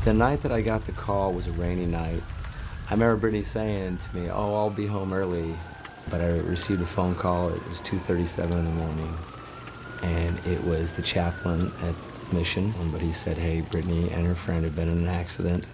The night that I got the call was a rainy night. I remember Brittany saying to me, "Oh, I'll be home early." But I received a phone call. It was 2:37 in the morning, and it was the chaplain at Mission. But he said, "Hey, Brittany and her friend have been in an accident."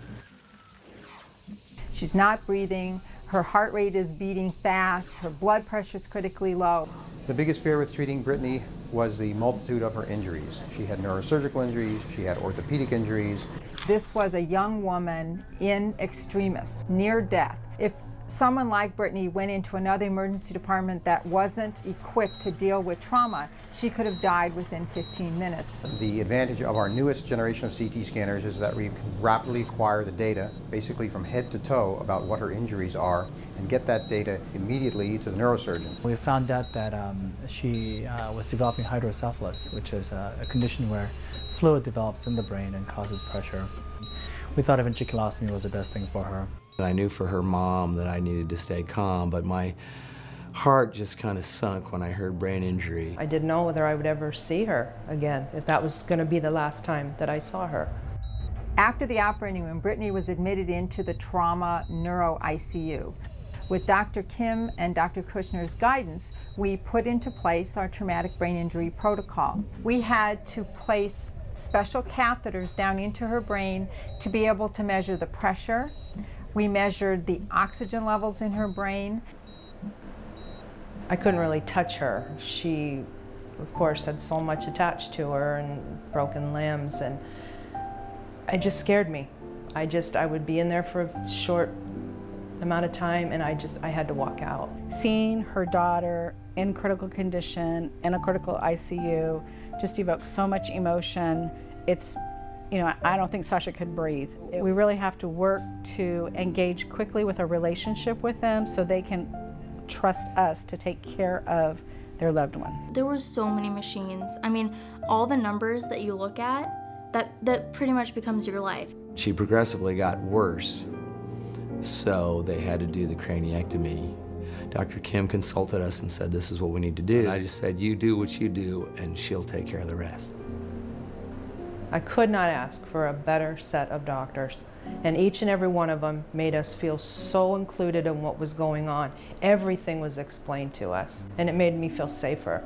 She's not breathing. Her heart rate is beating fast. Her blood pressure is critically low. The biggest fear with treating Brittany was the multitude of her injuries. She had neurosurgical injuries, she had orthopedic injuries. This was a young woman in extremis, near death. If someone like Brittany went into another emergency department that wasn't equipped to deal with trauma, she could have died within 15 minutes. The advantage of our newest generation of CT scanners is that we can rapidly acquire the data, basically from head to toe, about what her injuries are, and get that data immediately to the neurosurgeon. We found out that she was developing hydrocephalus, which is a condition where fluid develops in the brain and causes pressure. We thought a ventriculostomy was the best thing for her. I knew for her mom that I needed to stay calm, but my heart just kind of sunk when I heard brain injury. I didn't know whether I would ever see her again, if that was going to be the last time that I saw her. After the operating room, Brittany was admitted into the trauma neuro ICU. With Dr. Kim and Dr. Kushner's guidance, we put into place our traumatic brain injury protocol. We had to place special catheters down into her brain to be able to measure the pressure. We measured the oxygen levels in her brain. I couldn't really touch her. She, of course, had so much attached to her and broken limbs, and it just scared me. I would be in there for a short amount of time, and I had to walk out. Seeing her daughter in critical condition, in a critical ICU, just evokes so much emotion. It's, you know, I don't think Sasha could breathe. We really have to work to engage quickly with a relationship with them so they can trust us to take care of their loved one. There were so many machines. I mean, all the numbers that you look at, that pretty much becomes your life. She progressively got worse, so they had to do the craniectomy. Dr. Kim consulted us and said, "This is what we need to do." And I just said, "You do what you do, and she'll take care of the rest." I could not ask for a better set of doctors, and each and every one of them made us feel so included in what was going on. Everything was explained to us, and it made me feel safer.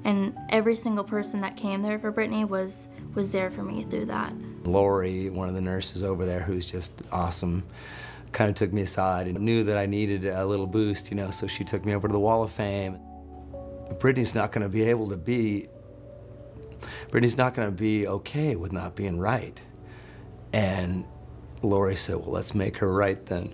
And every single person that came there for Brittany was there for me through that. Lori, one of the nurses over there, who's just awesome, kind of took me aside and knew that I needed a little boost, you know, so she took me over to the Wall of Fame. Brittany's not going to be okay with not being right. And Lori said, "Well, let's make her right then."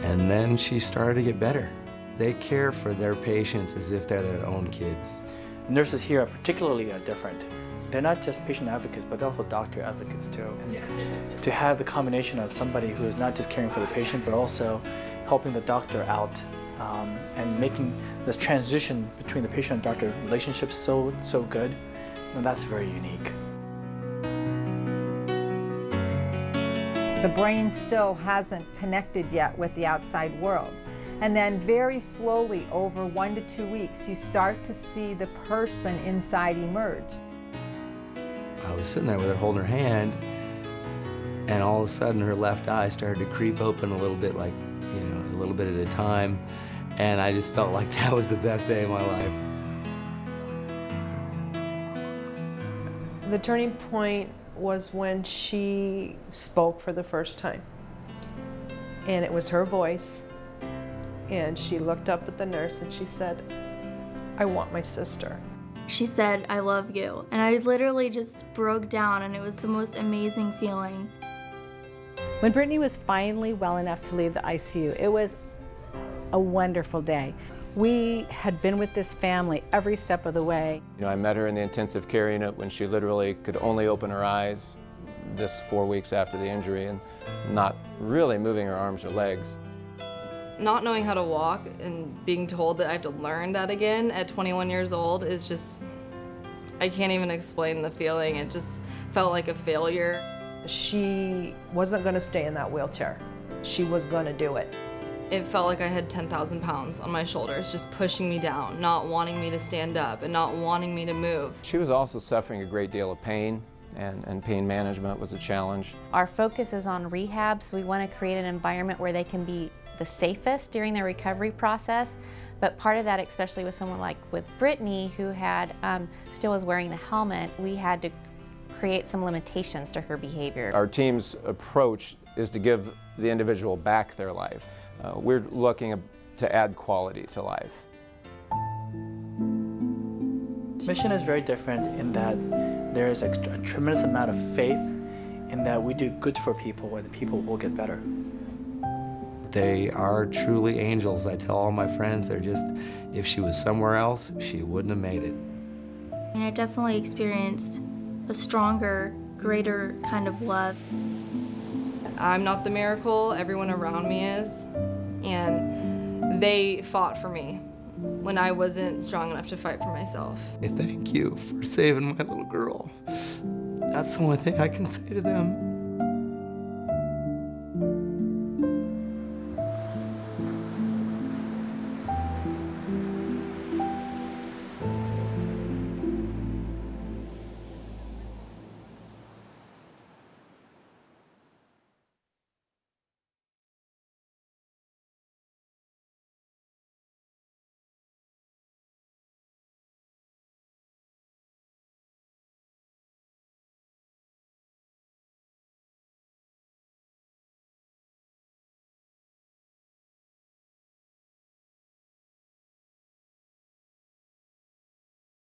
And then she started to get better. They care for their patients as if they're their own kids. Nurses here are particularly different. They're not just patient advocates, but they're also doctor advocates too. And to have the combination of somebody who is not just caring for the patient, but also helping the doctor out and making this transition between the patient and doctor relationship so good, and that's very unique. The brain still hasn't connected yet with the outside world. And then very slowly, over 1 to 2 weeks, you start to see the person inside emerge. I was sitting there with her holding her hand, and all of a sudden her left eye started to creep open a little bit, like, you know, a little bit at a time. And I just felt like that was the best day of my life. The turning point was when she spoke for the first time. And it was her voice. And she looked up at the nurse and she said, "I want my sister." She said, "I love you." And I literally just broke down, and it was the most amazing feeling. When Brittany was finally well enough to leave the ICU, it was a wonderful day. We had been with this family every step of the way. You know, I met her in the intensive care unit when she literally could only open her eyes this 4 weeks after the injury and not really moving her arms or legs. Not knowing how to walk and being told that I have to learn that again at 21 years old is just, I can't even explain the feeling. It just felt like a failure. She wasn't going to stay in that wheelchair. She was going to do it. It felt like I had 10,000 pounds on my shoulders, just pushing me down, not wanting me to stand up and not wanting me to move. She was also suffering a great deal of pain, and pain management was a challenge. Our focus is on rehab, so we want to create an environment where they can be the safest during their recovery process. But part of that, especially with someone like with Brittany, who had still was wearing the helmet, we had to create some limitations to her behavior. Our team's approach is to give the individual back their life. We're looking to add quality to life. Mission is very different in that there is a tremendous amount of faith in that we do good for people and people will get better. They are truly angels. I tell all my friends, they're just, if she was somewhere else, she wouldn't have made it. And I definitely experienced a stronger, greater kind of love. I'm not the miracle, everyone around me is, and they fought for me when I wasn't strong enough to fight for myself. Thank you for saving my little girl. That's the only thing I can say to them.